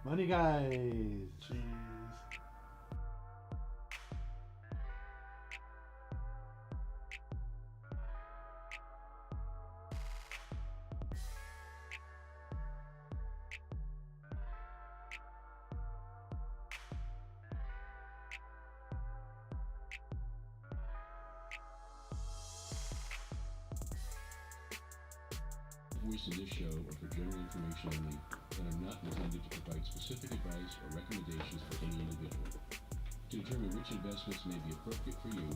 Money guys. Cheese. Voice in this show are for general information only and are not intended to provide specific advice or recommendations for any individual. To determine which investments may be appropriate for you,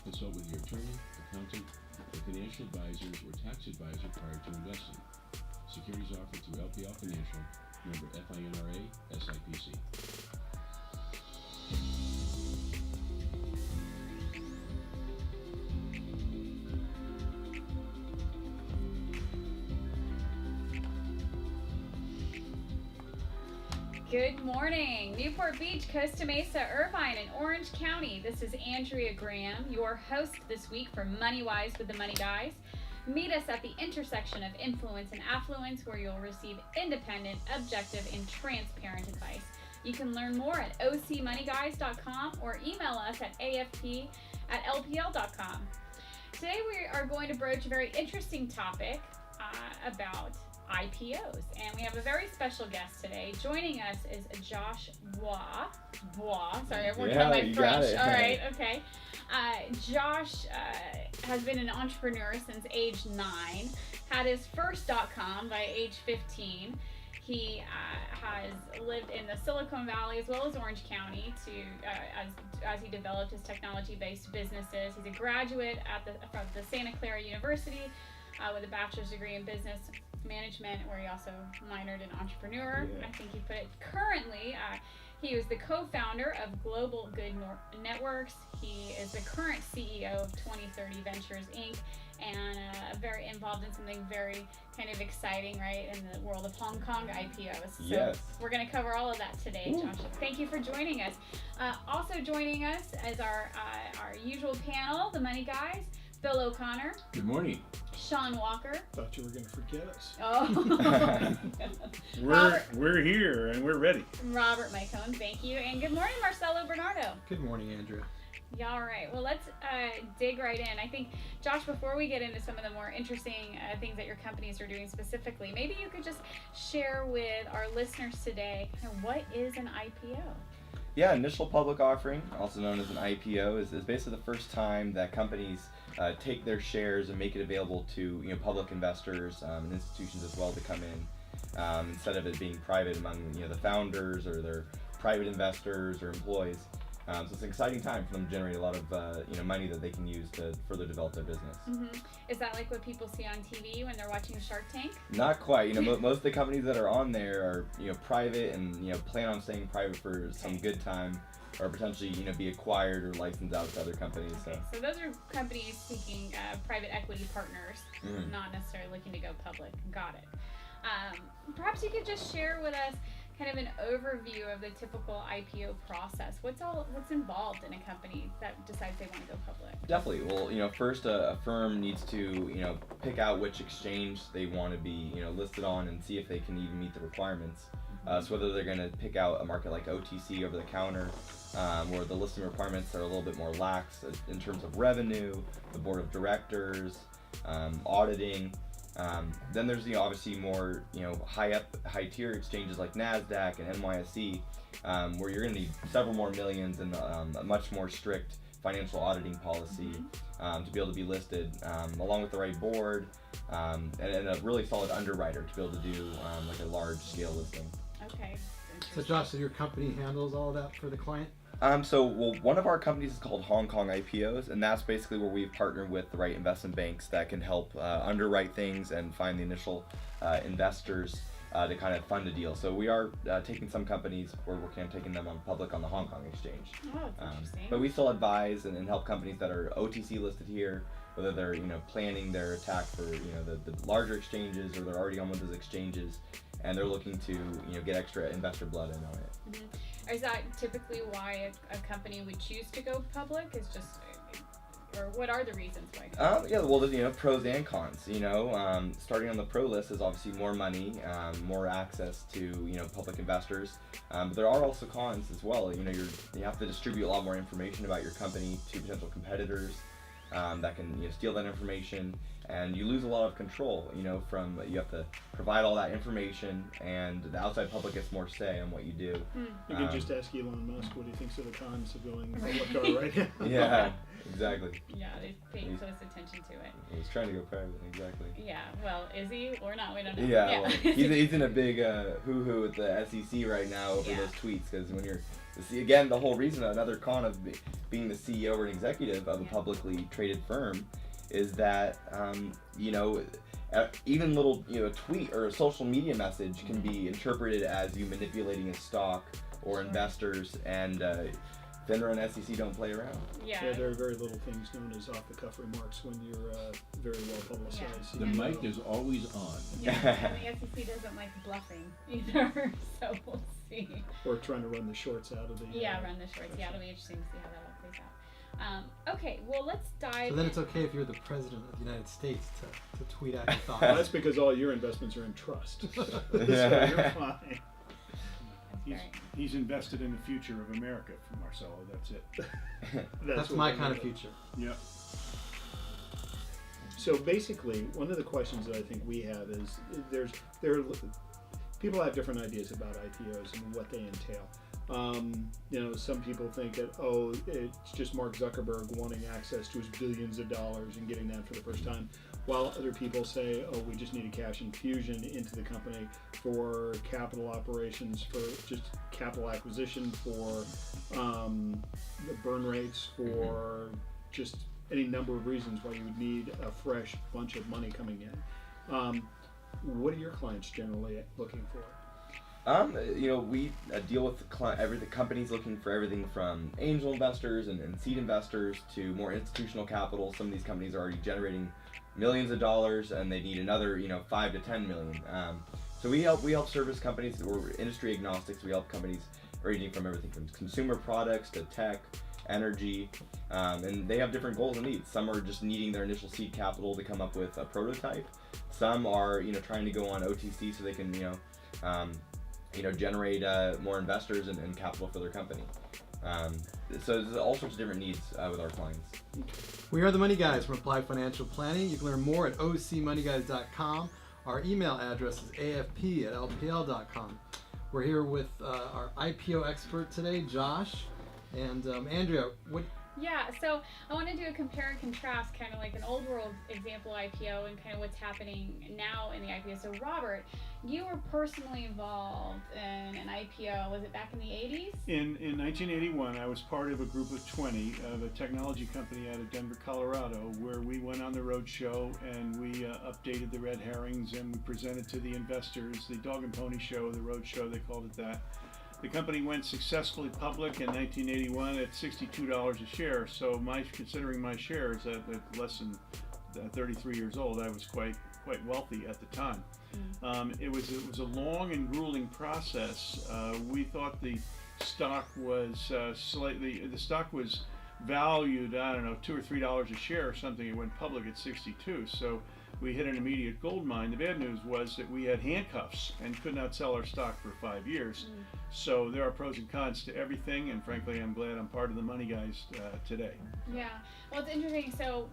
consult with your attorney, accountant, or financial advisors or tax advisor prior to investing. Securities offered through LPL Financial, member FINRA, SIPC. Good morning, Newport Beach, Costa Mesa, Irvine, and Orange County. This is Andrea Graham, your host this week for Money Wise with the Money Guys. Meet us at the intersection of influence and affluence, where you'll receive independent, objective, and transparent advice. You can learn more at ocmoneyguys.com or email us at afp@lpl.com. Today we are going to broach a very interesting topic about IPOs, and we have a very special guest today. Joining us is Josh Bois. Sorry, I'm working on my French. All right, okay. Josh has been an entrepreneur since age 9. Had his first .com by age 15. He has lived in the Silicon Valley as well as Orange County as he developed his technology-based businesses. He's a graduate from the Santa Clara University with a bachelor's degree in business management, where he also minored in entrepreneur. Yeah. I think he put it. Currently, he was the co-founder of Global Good Networks. He is the current CEO of 2030 Ventures Inc. and very involved in something very kind of exciting, right, in the world of Hong Kong IPOs. So Yes. we're going to cover all of that today, Josh. Thank you for joining us. Also joining us is our usual panel, the Money Guys, Bill O'Connor, Good morning. Sean Walker. Thought you were going to forget us. Oh, We're here and we're ready. Robert Mycone, thank you. And good morning, Marcelo Bernardo. Good morning, Andrea. Yeah, all right. Well, let's dig right in. I think, Josh, before we get into some of the more interesting things that your companies are doing specifically, maybe you could just share with our listeners today kind of what is an IPO? Yeah, initial public offering, also known as an IPO, is basically the first time that companies take their shares and make it available to public investors and institutions as well to come in, instead of it being private among the founders or their private investors or employees. So it's an exciting time for them to generate a lot of money that they can use to further develop their business. Mm-hmm. Is that like what people see on TV when they're watching Shark Tank? Not quite. Most of the companies that are on there are private and plan on staying private for some good time, or potentially be acquired or licensed out to other companies. Okay, so those are companies seeking private equity partners, not necessarily looking to go public. Got it. Perhaps you could just share with us kind of an overview of the typical IPO process. What's involved in a company that decides they want to go public? Definitely. Well, first a firm needs to pick out which exchange they want to be listed on and see if they can even meet the requirements. So whether they're going to pick out a market like OTC, over the counter, where the listing requirements are a little bit more lax in terms of revenue, the board of directors, auditing. Then there's obviously more high tier exchanges like NASDAQ and NYSE, where you're going to need several more millions and a much more strict financial auditing policy to be able to be listed, along with the right board and a really solid underwriter to be able to do like a large scale listing. Okay. So Josh, so your company handles all of that for the client? One of our companies is called Hong Kong IPOs, and that's basically where we've partnered with the right investment banks that can help underwrite things and find the initial investors to kind of fund a deal. So we are taking some companies, we're working on taking them on public on the Hong Kong exchange. Oh, that's interesting. But we still advise and help companies that are OTC listed here, whether they're planning their attack for the larger exchanges, or they're already on one of those exchanges and they're looking to get extra investor blood in on it. Mm-hmm. Is that typically why a company would choose to go public? Is just or what are the reasons why? Yeah, well, there's pros and cons. Starting on the pro list is obviously more money, more access to public investors. But there are also cons as well. You have to distribute a lot more information about your company to potential competitors that can steal that information, and you lose a lot of control. From you have to provide all that information, and the outside public gets more say on what you do. You can just ask Elon Musk what he thinks of the cons of going public right now. Yeah, exactly. Yeah, they pay close attention to it. He's trying to go private, exactly. Yeah, well, is he or not? We don't know. Yeah, well, he's in a big hoo-hoo with the SEC right now over Yeah. those tweets, because when you're, again, the whole reason, another con of being the CEO or an executive of a publicly traded firm is that, even little, tweet or a social media message can be interpreted as you manipulating a stock or investors, and FINRA and SEC don't play around. Yeah, there are very little things known as off-the-cuff remarks when you're very well publicized. The mic is always on. Yeah, and the SEC doesn't like bluffing either, so we'll see. Or trying to run the shorts out of the... run the shorts. Yeah, it'll be interesting to see how that all plays out. Okay, well, let's dive So then it's okay if you're the president of the United States to tweet out your thoughts. Well, that's because all your investments are in trust. So you're fine. He's invested in the future of America, Marcelo. That's it. That's my kind of future. Yeah. So basically, one of the questions that I think we have is people have different ideas about IPOs and what they entail. Some people think that, it's just Mark Zuckerberg wanting access to his billions of dollars and getting that for the first time, while other people say, we just need a cash infusion into the company for capital operations, for just capital acquisition, for the burn rates, for just any number of reasons why you would need a fresh bunch of money coming in. What are your clients generally looking for? We deal with the companies looking for everything from angel investors and seed investors to more institutional capital. Some of these companies are already generating millions of dollars, and they need another, 5 to 10 million. So we help service companies. We're industry agnostic. So we help companies ranging from everything from consumer products to tech, energy, and they have different goals and needs. Some are just needing their initial seed capital to come up with a prototype. Some are, trying to go on OTC so they can, generate more investors and capital for their company. So there's all sorts of different needs with our clients. We are the Money Guys from Applied Financial Planning. You can learn more at ocmoneyguys.com. Our email address is afp@lpl.com. We're here with our IPO expert today, Josh. And Andrea, Yeah, so I want to do a compare and contrast, kind of like an old world example IPO and kind of what's happening now in the IPO. So Robert, you were personally involved in an IPO, was it back in the 80s? In 1981, I was part of a group of 20 of a technology company out of Denver, Colorado, where we went on the road show and we updated the red herrings and we presented to the investors the dog and pony show, the road show, they called it that. The company went successfully public in 1981 at $62 a share. So considering my shares at less than 33 years old, I was quite wealthy at the time. It was a long and grueling process. We thought the stock was valued, $2 or $3 a share or something. It went public at 62. So we hit an immediate gold mine. The bad news was that we had handcuffs and could not sell our stock for 5 years. So there are pros and cons to everything, and frankly, I'm glad I'm part of the Money Guys today. Yeah, well, it's interesting. So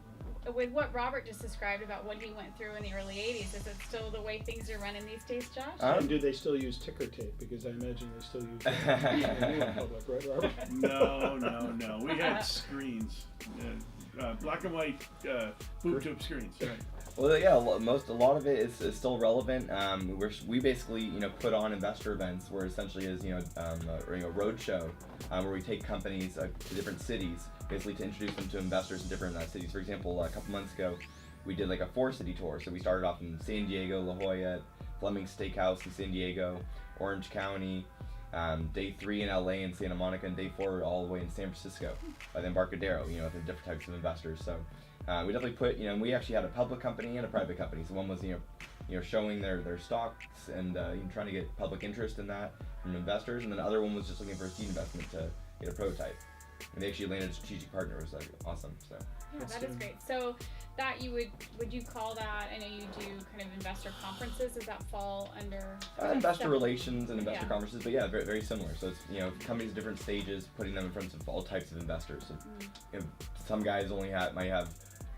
with what Robert just described about what he went through in the early 80s, is it still the way things are running these days, Josh? And do they still use ticker tape? Because I imagine they still use it public, right, Robert? No. We had screens, black and white boob tube screens. Right. Well, yeah, a lot of it is still relevant. We basically, put on investor events where essentially is, a road show where we take companies to different cities, basically to introduce them to investors in different cities. For example, a couple months ago, we did like a 4-city tour. So we started off in San Diego, La Jolla, Fleming's Steakhouse in San Diego, Orange County, day 3 in LA and Santa Monica, and day 4 all the way in San Francisco, by the Embarcadero, with the different types of investors. So we definitely put, we actually had a public company and a private company. So one was, showing their stocks and trying to get public interest in that from investors, and then the other one was just looking for a seed investment to get a prototype. and they actually landed a strategic partner. It was like awesome. So Yeah, That's that is good. great. So that would you call that? I know you do kind of investor conferences. Does that fall under investor relations and investor Yeah. conferences, but yeah, very, very similar. So it's companies at different stages, putting them in front of all types of investors. So, some guys might have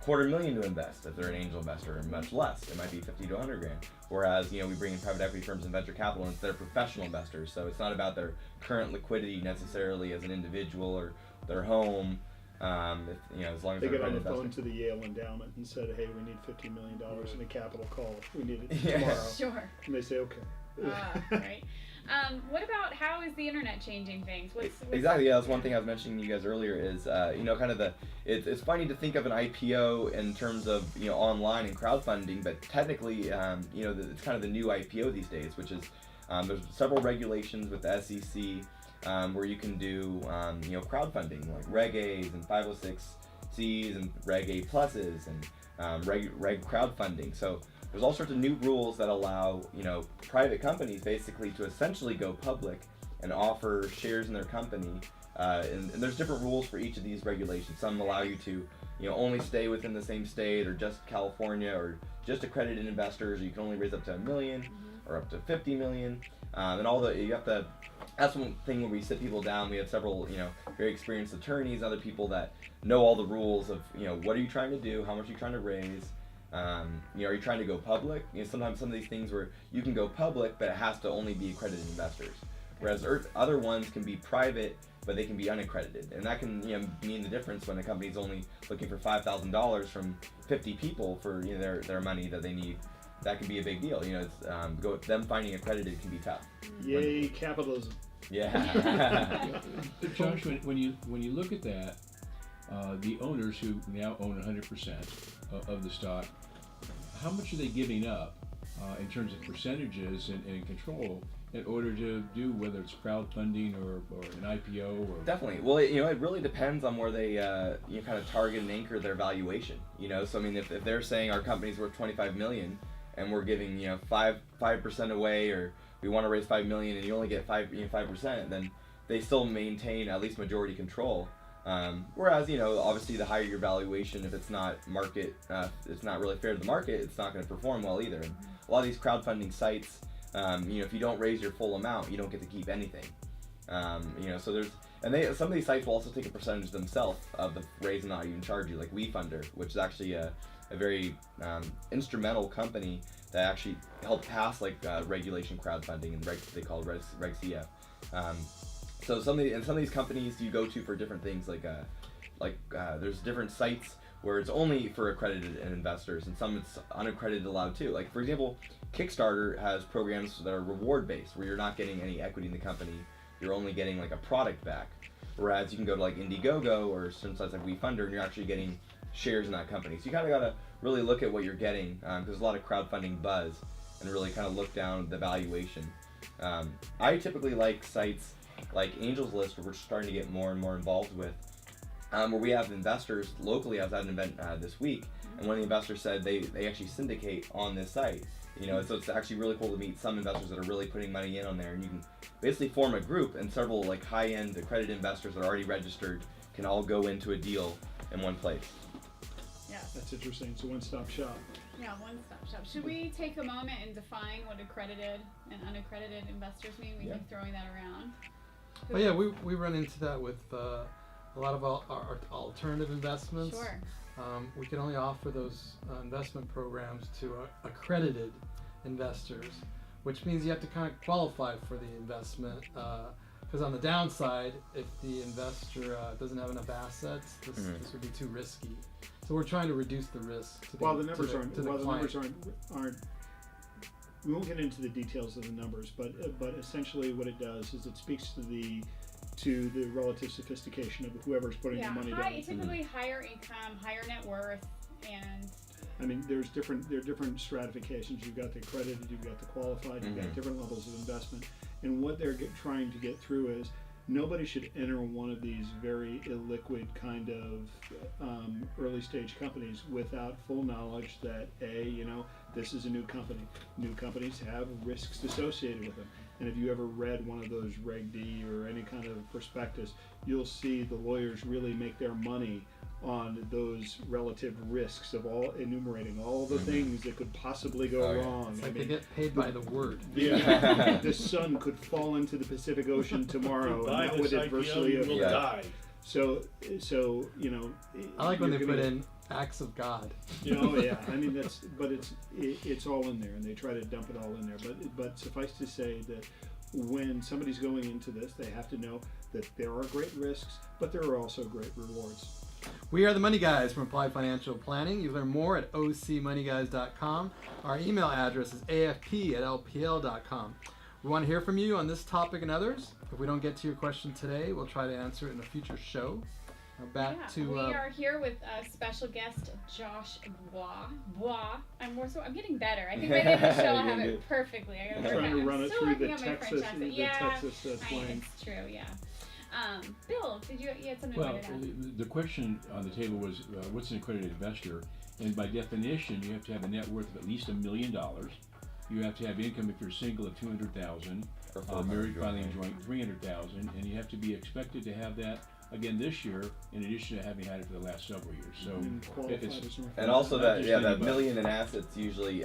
$250,000 to invest if they're an angel investor, and much less. It might be 50 to 100 grand. Whereas we bring in private equity firms and venture capital, and they're professional investors. So it's not about their current liquidity necessarily as an individual or their home. As long as They they're get on the investor. phone to the Yale endowment and said, "Hey, we need $50 million in a capital call. We need it Yeah. tomorrow." Sure. And they say, "Okay." Right. What about how is the internet changing things? What's Exactly. Yeah, that's one thing I was mentioning to you guys earlier. Is kind of it's funny to think of an IPO in terms of online and crowdfunding, but technically it's kind of the new IPO these days, which is there's several regulations with the SEC where you can do crowdfunding like Reg A's and 506C's and Reg A pluses and Reg crowdfunding. So there's all sorts of new rules that allow private companies basically to essentially go public and offer shares in their company. And there's different rules for each of these regulations. Some allow you to only stay within the same state, or just California, or just accredited investors, or you can only raise up to $1 million or up to 50 million. And that's one thing when we sit people down. We have several very experienced attorneys, other people that know all the rules of what are you trying to do, how much are you trying to raise. Are you trying to go public? Sometimes some of these things where you can go public, but it has to only be accredited investors. Whereas other ones can be private, but they can be unaccredited, and that can mean the difference when a company's only looking for $5,000 from 50 people for their money that they need. That can be a big deal. Them finding accredited can be tough. Yay, capitalism. Yeah. Josh, when you look at that, the owners who now own 100% of the stock, how much are they giving up in terms of percentages and control in order to do, whether it's crowdfunding or an IPO or? Definitely. Well, it really depends on where they kind of target and anchor their valuation. So I mean, if they're saying our company's worth 25 million and we're giving 5% away, or we want to raise 5 million and you only get 5%, then they still maintain at least majority control. Whereas obviously the higher your valuation, if it's not it's not really fair to the market, it's not going to perform well either. And a lot of these crowdfunding sites, if you don't raise your full amount, you don't get to keep anything. So there's some of these sites will also take a percentage themselves of the raise and not even charge you, like WeFunder, which is actually a very instrumental company that actually helped pass regulation crowdfunding and they call Reg CF. So some of these companies you go to for different things, there's different sites where it's only for accredited investors, and some it's unaccredited allowed too. Like for example, Kickstarter has programs that are reward based, where you're not getting any equity in the company, you're only getting a product back. Whereas you can go to Indiegogo or some sites like WeFunder, and you're actually getting shares in that company. So you kind of got to really look at what you're getting, because there's a lot of crowdfunding buzz, and really kind of look down the valuation. I typically like sites like Angels List, where we're starting to get more and more involved with, where we have investors locally. I was at an event this week, and one of the investors said they actually syndicate on this site. So it's actually really cool to meet some investors that are really putting money in on there, and you can basically form a group, and several high-end accredited investors that are already registered can all go into a deal in one place. Yes. That's interesting. It's a one-stop shop. Yeah, one-stop shop. Should we take a moment and define what accredited and unaccredited investors mean? We keep throwing that around. Well, yeah, we run into that with a lot of our alternative investments. Sure. We can only offer those investment programs to accredited investors, which means you have to kind of qualify for the investment. Because on the downside, if the investor doesn't have enough assets, this would be too risky. So we're trying to reduce the risk to the, While the numbers to the client. numbers aren't. We won't get into the details of the numbers, but essentially what it does is it speaks to the relative sophistication of whoever's putting the money down. Typically higher income, higher net worth, and I mean, there are different stratifications. You've got the accredited, you've got the qualified, you've got different levels of investment. And what they're trying to get through is nobody should enter one of these very illiquid kind of early stage companies without full knowledge that this is a new company. New companies have risks associated with them. And if you ever read one of those Reg D or any kind of prospectus, you'll see the lawyers really make their money on those relative risks of all enumerating all the things that could possibly go wrong. It's like they get paid by the word. Yeah, the sun could fall into the Pacific Ocean tomorrow, and that would adversely will die. So you know. I like when they you're put gonna- in acts of God. Oh yeah, I mean it's all in there, and they try to dump it all in there. But suffice to say that when somebody's going into this, they have to know that there are great risks, but there are also great rewards. We are the Money Guys from Applied Financial Planning. You can learn more at ocmoneyguys.com. Our email address is afp@lpl.com. We want to hear from you on this topic and others. If we don't get to your question today, we'll try to answer it in a future show. Now back to we are here with special guest Josh Bois. I'm getting better. I think by the end of the show I'll have it perfectly. I gotta Trying to I'm run it still through working the on my French Texas, accent. Yeah, Texas slang. it's true. Yeah. Bill, you had something Well, to add? the question on the table was, what's an accredited investor? And by definition, you have to have a net worth of at least $1 million. You have to have income if you're single of $200,000, married filing joint $300,000, and you have to be expected to have that again this year, in addition to having had it for the last several years. So it's And also Not just that anybody. million in assets usually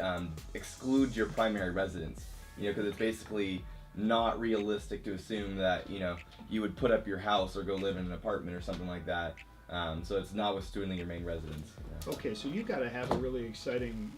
excludes your primary residence. Because it's basically not realistic to assume that you would put up your house or go live in an apartment or something like that. So it's not withstanding your main residence. Okay, so you've got to have a really exciting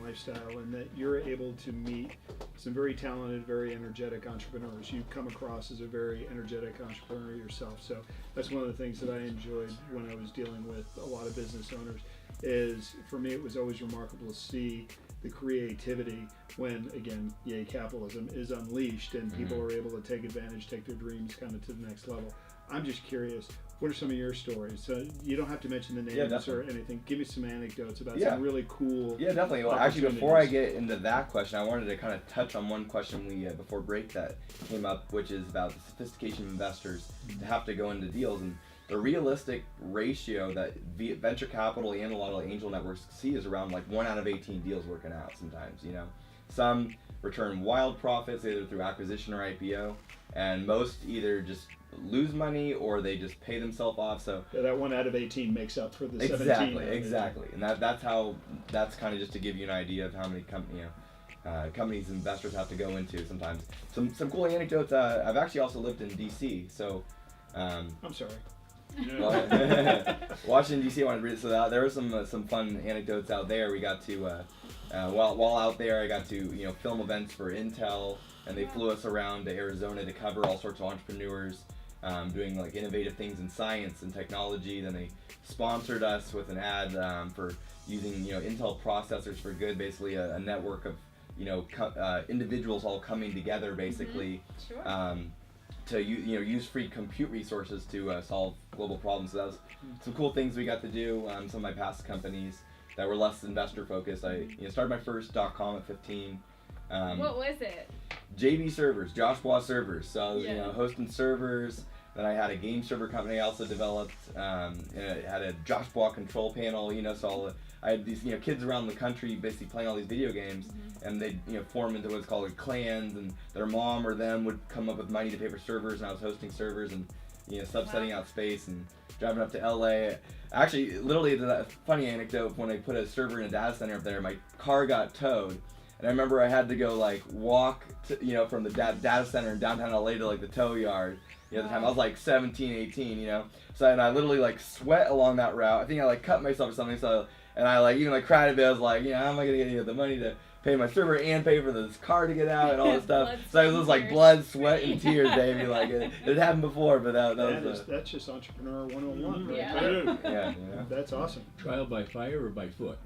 lifestyle, and that you're able to meet some very talented, very energetic entrepreneurs. You come across as a very energetic entrepreneur yourself. So that's one of the things that I enjoyed when I was dealing with a lot of business owners. Is for me, it was always remarkable to see the creativity when, again, yay, capitalism is unleashed and people are able to take advantage, take their dreams kind of to the next level. I'm just curious, what are some of your stories? So you don't have to mention the names or anything. Give me some anecdotes about some really cool. Yeah, definitely. Well, actually, before I get into that question, I wanted to kind of touch on one question we before break that came up, which is about the sophistication of investors to have to go into deals. And the realistic ratio that venture capital and a lot of angel networks see is around like 1 out of 18 deals working out sometimes, Some return wild profits either through acquisition or IPO, and most either just lose money or they just pay themselves off. So that 1 out of 18 makes up for the 17. Exactly. And that's kind of just to give you an idea of how many companies investors have to go into sometimes. Some cool anecdotes. I've actually also lived in DC, so I'm sorry. Washington DC. I wanted to read. So there were some fun anecdotes out there. We got to while out there, I got to film events for Intel, and they flew us around to Arizona to cover all sorts of entrepreneurs doing like innovative things in science and technology. Then they sponsored us with an ad for using Intel processors for good, basically a network of individuals all coming together basically. Sure. To use free compute resources to solve global problems. So that was some cool things we got to do. Some of my past companies that were less investor focused. I started my first .com at 15. What was it? JB servers, Josh Bois servers. So I was hosting servers. Then I had a game server company I also developed. And it had a Josh Bois control panel. So I had these kids around the country basically playing all these video games. And they'd form into what's called clans, and their mom or them would come up with money to pay for servers, and I was hosting servers and subsetting out space and driving up to LA. Actually, literally, the funny anecdote, when I put a server in a data center up there, my car got towed, and I remember I had to go walk to, from the data center in downtown LA to the tow yard. At the time I was 17, 18, So and I literally sweat along that route. I think I cut myself or something. So and I even cried a bit. I was like, how am I gonna get the money to pay my server and pay for this car to get out and all this stuff? So it was blood, sweat, and tears, baby. It happened before, but that's just entrepreneur 101. Right Yeah. there. yeah. That's awesome. trial by fire or by foot?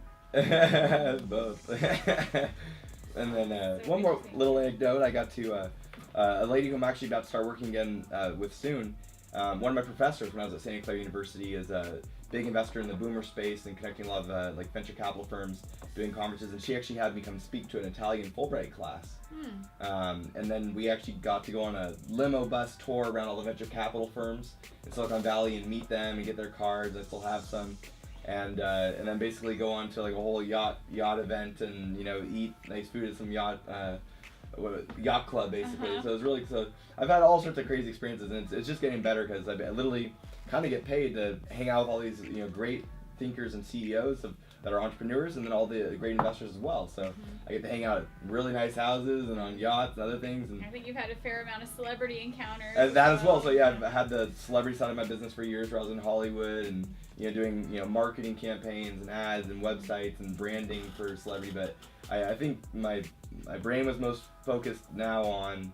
Both. And then one more little anecdote. I got to a lady who I'm actually about to start working again with soon. One of my professors when I was at Santa Clara University is a big investor in the boomer space and connecting a lot of venture capital firms, doing conferences, and she actually had me come speak to an Italian Fulbright class. And then we actually got to go on a limo bus tour around all the venture capital firms in Silicon Valley and meet them and get their cards. I still have some. And then basically go on to a whole yacht event and eat nice food at some yacht yacht club basically. Uh-huh. So it's really I've had all sorts of crazy experiences, and it's just getting better because I literally kind of get paid to hang out with all these great thinkers and CEOs that are entrepreneurs, and then all the great investors as well. So I get to hang out at really nice houses and on yachts and other things. And I think you've had a fair amount of celebrity encounters. that as well. So yeah, I've had the celebrity side of my business for years, where I was in Hollywood and doing marketing campaigns and ads and websites and branding for celebrity. But I think my brain was most focused now on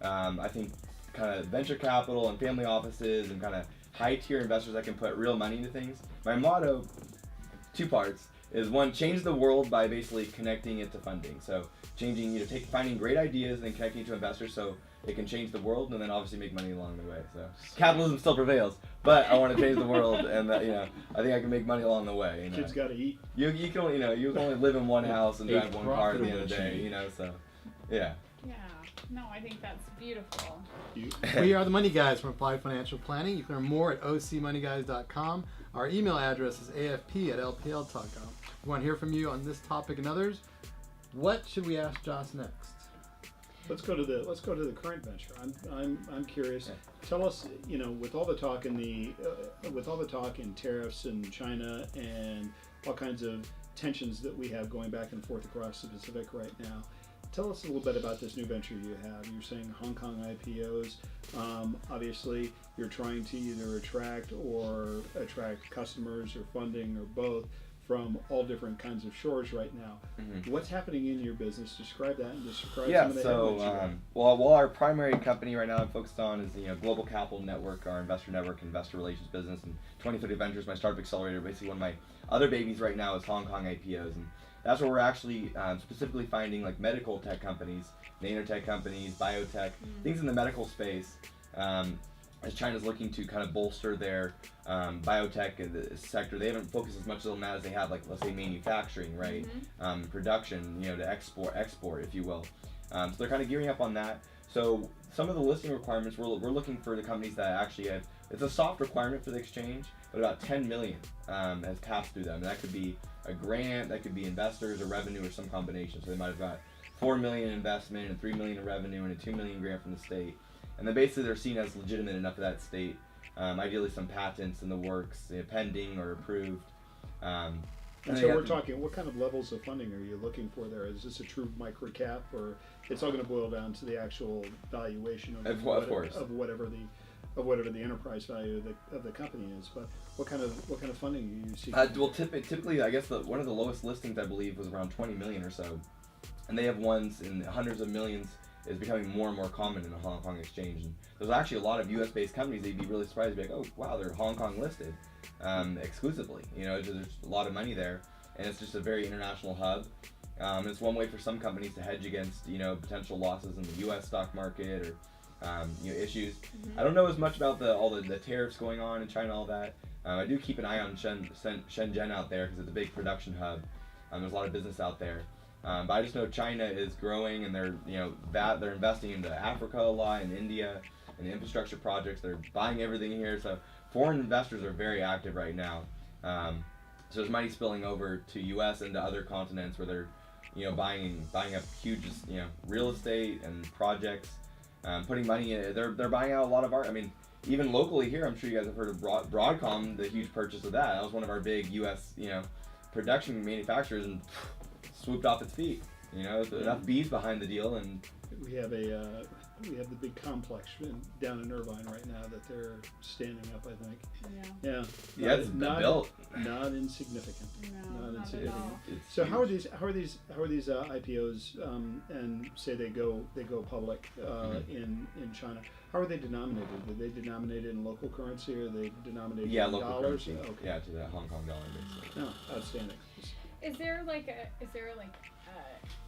I think kind of venture capital and family offices and kind of high tier investors that can put real money into things. My motto, 2 parts, is 1, change the world by basically connecting it to funding. So changing, finding great ideas and then connecting it to investors so it can change the world, and then obviously make money along the way. So capitalism still prevails, but I want to change the world, and I think I can make money along the way. Kids got to eat. You can only you can only live in one house and drive one car at the end of the day. So yeah. Yeah. No, I think that's beautiful. We are the Money Guys from Applied Financial Planning. You can learn more at ocmoneyguys.com. Our email address is afp@lpl.com. We want to hear from you on this topic and others. What should we ask Josh next? Let's go to the current venture. I'm curious. Yeah. Tell us, with all the talk in tariffs in China and all kinds of tensions that we have going back and forth across the Pacific right now. Tell us a little bit about this new venture you have. You're saying Hong Kong IPOs. Obviously, you're trying to either attract customers or funding or both from all different kinds of shores right now. Mm-hmm. What's happening in your business? Describe that and describe Yeah, some of the so headwinds you have. well, our primary company right now I'm focused on is Global Capital Network, our investor network, investor relations business, and 2030 Ventures, my startup accelerator. Basically, one of my other babies right now is Hong Kong IPOs, and that's where we're actually specifically finding like medical tech companies, nano-tech companies, biotech, things in the medical space. As China's looking to kind of bolster their biotech sector, they haven't focused as much on that as they have, like, let's say, manufacturing, right? Production, to export, if you will. So they're kind of gearing up on that. So some of the listing requirements, we're looking for the companies that actually have, it's a soft requirement for the exchange, but about 10 million has passed through them. And that could be a grant, that could be investors or revenue or some combination. So they might have got 4 million investment and 3 million in revenue and a 2 million grant from the state. And then basically they're seen as legitimate enough for that state. Ideally some patents in the works, pending or approved. And so we're talking, what kind of levels of funding are you looking for there? Is this a true micro cap, or it's all going to boil down to the actual valuation of whatever the enterprise value of the company is? But what kind of funding are you seeking? Well, typically, I guess one of the lowest listings I believe was around 20 million or so, and they have ones in hundreds of millions. Is becoming more and more common in the Hong Kong exchange, and there's actually a lot of U.S.-based companies that you'd be really surprised to be like, oh wow, they're Hong Kong listed exclusively. There's a lot of money there, and it's just a very international hub. It's one way for some companies to hedge against potential losses in the U.S. stock market or issues. I don't know as much about all the tariffs going on in China, all that. I do keep an eye on Shenzhen out there because it's a big production hub. There's a lot of business out there. But I just know China is growing, and they're investing into Africa a lot, and India, and infrastructure projects. They're buying everything here, so foreign investors are very active right now. So there's money spilling over to U.S. and to other continents where they're buying up huge real estate and projects, putting money in. They're buying out a lot of art. I mean, even locally here, I'm sure you guys have heard of Broadcom, the huge purchase of that. That was one of our big U.S. Production manufacturers, and swooped off its feet. Enough bees behind the deal, and we have the big complex down in Irvine right now that they're standing up, I think. Yeah, it's built. Not insignificant. No, not insignificant. at all. So how are these IPOs and say they go public in China? How are they denominated? Are they denominated in local currency, or are they denominated in local dollars? currency. Okay. Yeah, to the Hong Kong dollar basically. No, outstanding. Is there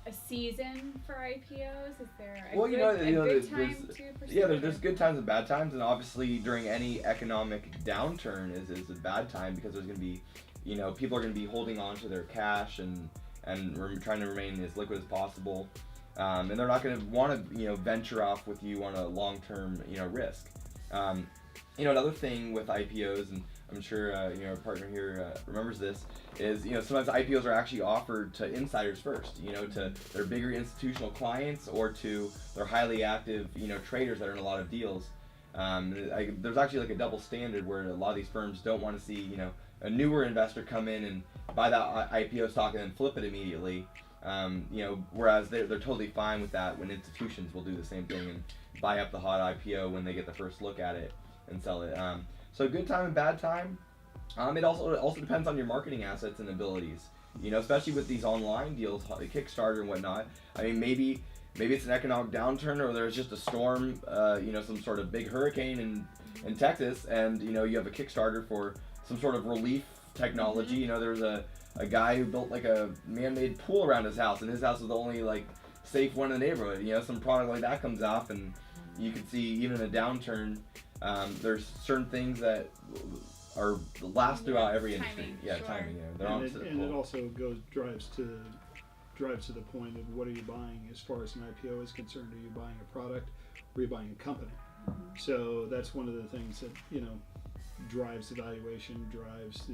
a season for IPOs? Is there a Well, good time to pursue? There's good times and bad times, and obviously during any economic downturn is a bad time because there's going to be, people are going to be holding on to their cash and trying to remain as liquid as possible, and they're not going to want to venture off with you on a long-term risk. Another thing with IPOs, and I'm sure our partner here remembers this, is sometimes IPOs are actually offered to insiders first, to their bigger institutional clients or to their highly active traders that are in a lot of deals. There's actually like a double standard where a lot of these firms don't want to see a newer investor come in and buy that IPO stock and then flip it immediately. Whereas they're totally fine with that when institutions will do the same thing and buy up the hot IPO when they get the first look at it and sell it. So good time and bad time. It also depends on your marketing assets and abilities. Especially with these online deals, Kickstarter and whatnot. I mean, maybe it's an economic downturn or there's just a storm, some sort of big hurricane in Texas, and you have a Kickstarter for some sort of relief technology. There was a guy who built like a man-made pool around his house, and his house was the only like safe one in the neighborhood. Some product like that comes off, and you can see even in a downturn, there's certain things that are last throughout every industry. Sure. Timing. And it also drives to the point of what are you buying as far as an IPO is concerned. Are you buying a product or are you buying a company? So that's one of the things that drives the valuation, drives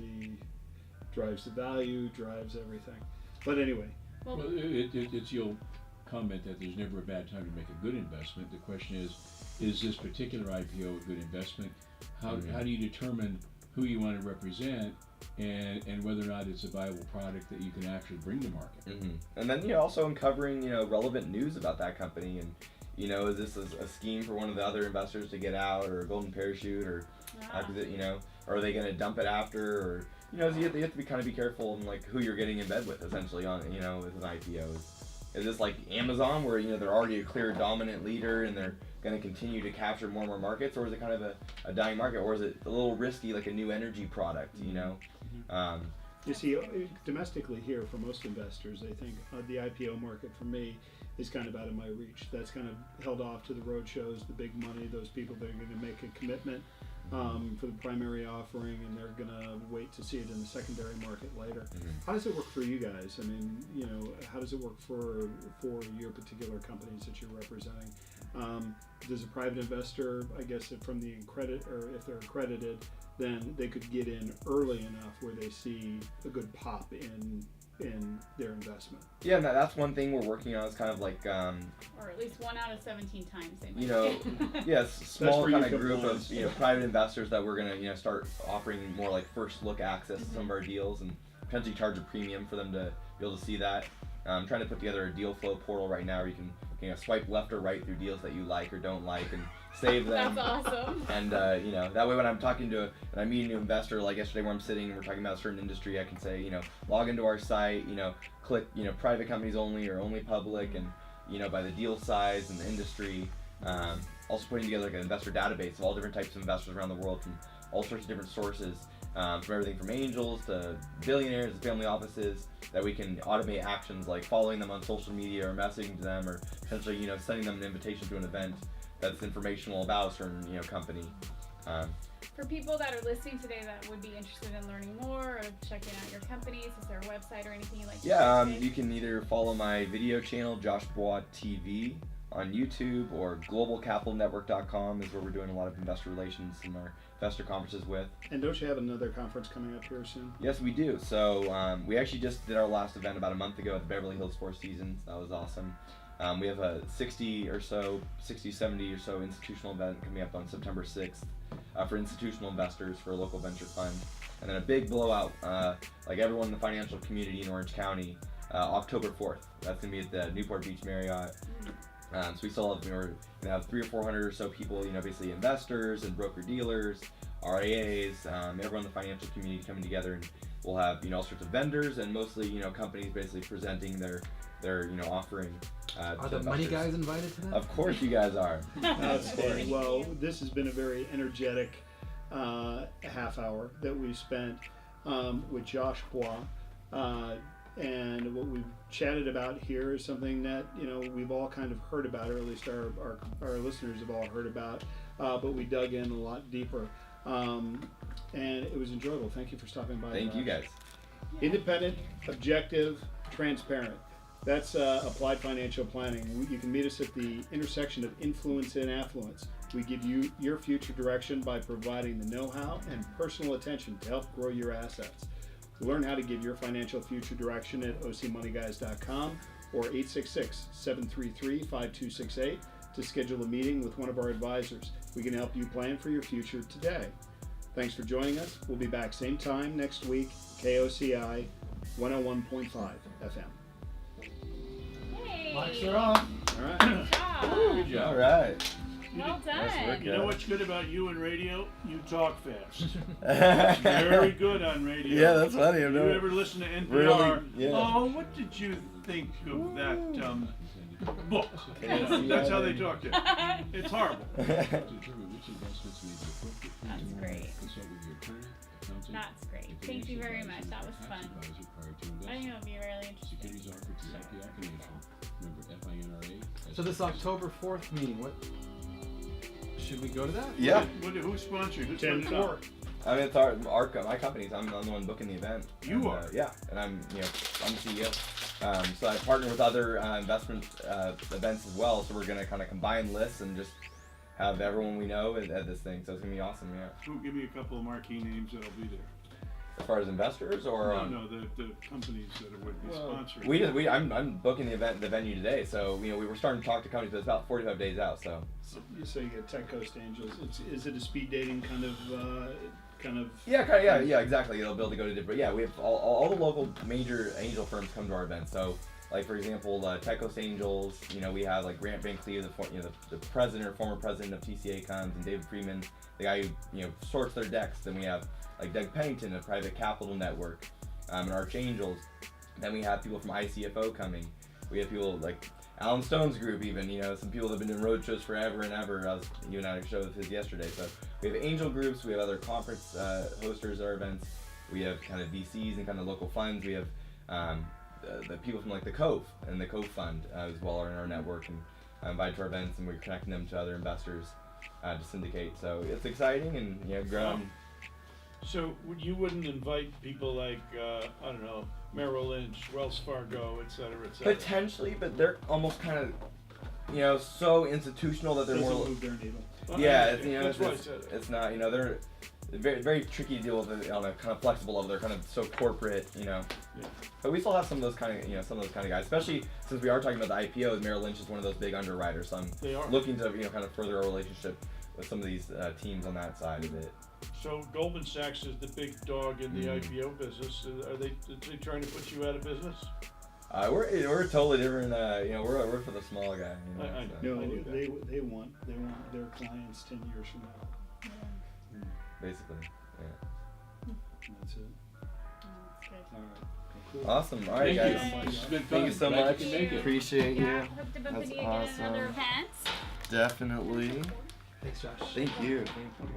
the value, drives everything. But anyway, Well, you'll comment that there's never a bad time to make a good investment. The question is this particular IPO a good investment? How do you determine who you want to represent and whether or not it's a viable product that you can actually bring to market? And then also uncovering relevant news about that company, and is this a scheme for one of the other investors to get out, or a golden parachute, or or are they going to dump it after, or you have to be careful in like who you're getting in bed with essentially on with an IPO. Is this like Amazon where they're already a clear dominant leader and they're going to continue to capture more and more markets, or is it kind of a dying market, or is it a little risky like a new energy product? You see, domestically here for most investors, they think the IPO market for me is kind of out of my reach. That's kind of held off to the road shows, the big money, those people that are going to make a commitment for the primary offering, and they're going to wait to see it in the secondary market later. How does it work for you guys? I mean, how does it work for your particular companies that you're representing? Does a private investor, I guess, from the if they're accredited, then they could get in early enough where they see a good pop in their investment? Yeah, and that's one thing we're working on is kind of like or at least 1 out of 17 times they might. Small kind of group of private investors that we're gonna start offering more like first look access to some of our deals, and potentially charge a premium for them to be able to see that. I'm trying to put together a deal flow portal right now where you can swipe left or right through deals that you like or don't like and save them. That's awesome. And that way when I'm talking to and I meet a new investor, like yesterday where I'm sitting and we're talking about a certain industry, I can say log into our site, click private companies only or only public, and by the deal size and the industry. Also putting together like an investor database of all different types of investors around the world from all sorts of different sources, from everything from angels to billionaires to family offices, that we can automate actions like following them on social media or messaging to them, or potentially sending them an invitation to an event that's informational about a certain company. For people that are listening today that would be interested in learning more or checking out your companies, is there a website or anything you'd like to share today? You can either follow my video channel, Josh Bois TV, on YouTube, or globalcapitalnetwork.com is where we're doing a lot of investor relations and our investor conferences with. And don't you have another conference coming up here soon? Yes, we do. So we actually just did our last event about a month ago at the Beverly Hills Four Seasons. That was awesome. We have a 70 or so institutional event coming up on September 6th for institutional investors for a local venture fund. And then a big blowout, like everyone in the financial community in Orange County, October 4th. That's going to be at the Newport Beach Marriott. So we still have, we're going to have 300 or 400 or so people, basically investors and broker-dealers, RIAs, everyone in the financial community coming together, and we'll have, all sorts of vendors and mostly, companies basically presenting their offering. Are the money guys invited to that? Of course you guys are. Outstanding. Well, this has been a very energetic half hour that we spent with Josh Bois. And what we've chatted about here is something that we've all kind of heard about, or at least our listeners have all heard about, but we dug in a lot deeper, and it was enjoyable. Thank you for stopping by. Thank you guys. Independent, objective, transparent. That's applied financial planning. You can meet us at the intersection of influence and affluence. We give you your future direction by providing the know-how and personal attention to help grow your assets. Learn how to give your financial future direction at ocmoneyguys.com or 866-733-5268 to schedule a meeting with one of our advisors. We can help you plan for your future today. Thanks for joining us. We'll be back same time next week, KOCI 101.5 FM. Hey. Mics are on. All right. Good job. Good job. All right. Well Nice work, done. You know what's good about you in radio? You talk fast. yeah, Very good on radio. that's funny. You ever listen to NPR? Really? Yeah. Oh, what did you think of that book? That's how they talk to you. It's horrible. To determine which investments may be appropriate for That's you, great. consult with your attorney, accountant, That's great. and Thank you financial very much. advisor That or was tax fun. advisor prior to I think investing. it'll be really interesting. Securities offered through LPL Financial, member FINRA. So this October 4th meeting, what should we go to that? Yeah. Who's sponsored? Who set it up? 10-4. I mean, it's my company's. I'm the one booking the event. You And, are? Yeah, and I'm the CEO. So I partner with other investment events as well. So we're gonna kind of combine lists and just have everyone we know at this thing. So it's gonna be awesome. Yeah. Who, give me a couple of marquee names that'll be there. As far as investors or No, the companies that would be sponsoring. I'm booking the venue today. So we were starting to talk to companies, but it's about 45 days out. So So you get Tech Coast Angels. Is it a speed dating kind of? yeah, exactly. They'll be able to go to different. Yeah, we have all the local major angel firms come to our events. So, like for example, Tech Coast Angels. We have like Grant Binkley, the president or former president of TCA comes, and David Freeman, the guy who sorts their decks. Then we have like Doug Pennington, a private capital network, and Arch Angels. Then we have people from ICFO coming. We have people like Alan Stone's group, even some people that have been doing road shows forever and ever. I was even at a show of his yesterday. So we have angel groups. We have other conference hosters at our events. We have kind of VCs and kind of local funds. We have the people from like the Cove and the Cove Fund as well are in our network and invited to our events, and we're connecting them to other investors to syndicate. So it's exciting and growing. So you wouldn't invite people like I don't know, Merrill Lynch, Wells Fargo, et cetera, et cetera. Potentially, but they're almost kind of so institutional that they're Doesn't more. move their needle. Yeah, That's why I said it. it's not. They're very very tricky to deal with on a kind of flexible level. They're kind of so corporate, But we still have some of those kind of guys, especially since we are talking about the IPOs. Merrill Lynch is one of those big underwriters, so They are. I'm looking to kind of further our relationship with some of these teams on that side of it. So Goldman Sachs is the big dog in the IPO business. Are they trying to put you out of business? We're totally different. We're for the small guy. I No, knew that. they want their clients 10 years from now. Basically, yeah. That's it. That's good. All right. Cool. Awesome. All right, Thank guys. you. This has been fun. Thank you so Glad much. You can make it. Appreciate you. Yeah, hope to bump That's into you again at another awesome. event. Definitely. Thanks, Josh. Thank you. Thank you.